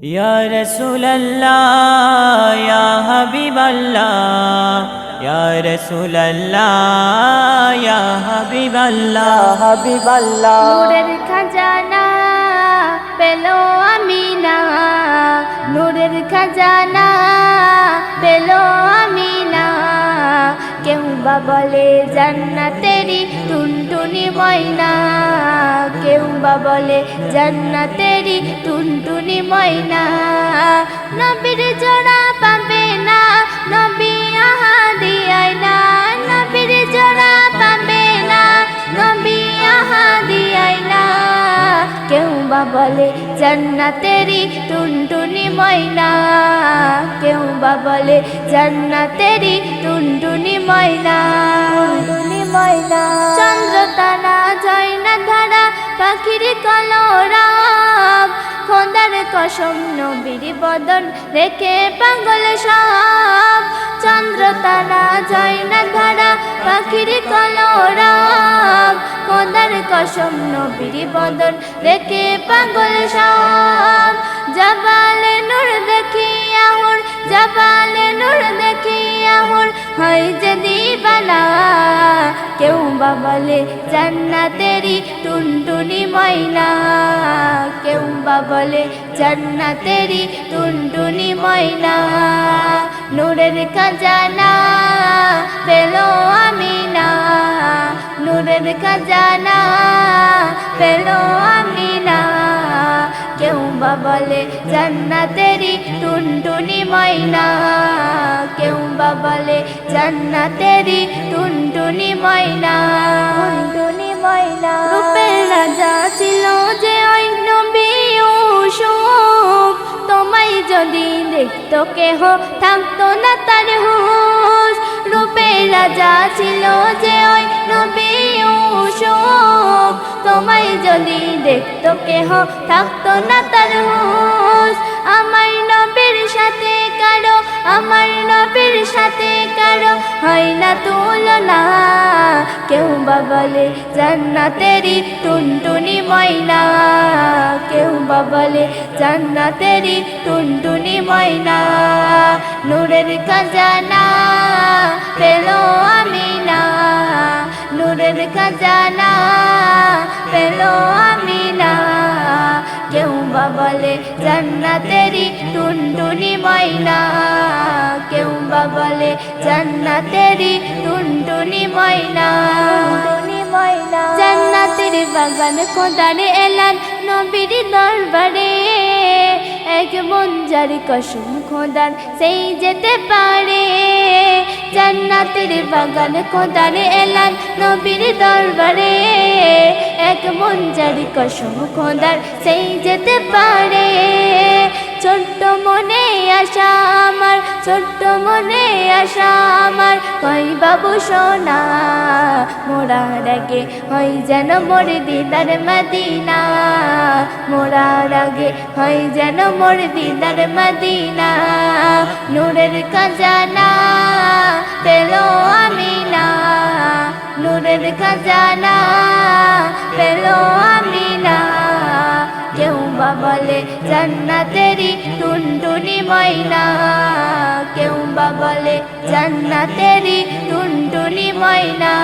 या रसूल अल्लाह या हबीब अल्लाह या रसूल अल्लाह या हबीब अल्लाह नूरेर खजाना पेलो आमीना नूरेर खजाना पेलो आमीना केउ बा बोले जन्नतेरी टुनटुनी मयना केउ बा बोले जन्नतेरी टुनटुनी मयना नबीर जोड़ा पाबे ना नबी आहादी आईना नबीर जोड़ा पाबे ना नबी आहादी आईना केउ बा बोले जन्नतेरी टुनटुनी मयना केउ बा बोले जन्नतेरी टुनटुनी मयना चंद्र तारा जयना धारा पाखिर कलरब खोदार कसम नबीर बदन देखे पागल सब चंद्र तारा जयना धारा पाखिर कलरब खोदार कसम नबीर बदन देखे पागल सब जबाले नूर देखिया हुर जबाले नूर देखिया हुर হয় যে দিবানা কেউ বা বলে জান্নাতেরি টুনটুনি ময়না কেউ বা বলে জান্নাতেরি টুনটুনি ময়না নূরের খাজানা পেলো আমিনা নূরের খাজানা পেলো আমিনা কেউ বা বলে জান্নাতেরি টুনটুনি ময়না কেউ বা বলে জান্নাতেরি টুনটুনি ময়না রূপের রাজা ছিল যে ওই নবী ইউসুফ তোমায় যদি দেখতো কেহ থাকতো না তার হুঁশ রূপের রাজা ছিল যে ওই নবী ইউসুফ তোমায় যদি দেখতো কেহ থাকতো না তার হুঁশ আমার নবীর সাথে কারো আমার নবীর সাথে কারো হয় না তুলনা কেউ বা বলে জান্নাতেরি টুনটুনি ময়না কেউ বা বলে জান্নাতেরি টুনটুনি ময়না নূরের খাজানা পেলো আমিনা নূরের খাজানা পেলো আমিনা কেউ বা বলে জান্নাতেরি টুনটুনি ময়না কেউ বা বলে জান্নাতেরি টুনটুনি ময়না জান্নাতের বাগান খোদার এলান নবীর দরবারে এক মঞ্জার কসম খোদার সেই যেতে পারে জান্নাতের বাগান খোদার এলান নবীর দরবারে এক মঞ্জার কসম খোদার সেই যেতে পারে ছোট্ট মনে আশা আমার ছোট্ট মনে আশা আমার কই বাবু সোনা মোরার আগে হয় যেন মোর দিদার মদিনা মোরার আগে হয় যেন মোর দিদার মদিনা নূরের খাজানা পেলো আমিনা নূরের খাজানা পেলো আমিনা কেউ বা বলে জান্নাতেরি টুনটুনি ময়না কেউ বা বলে জান্নাতেরি টুনটুনি ময়না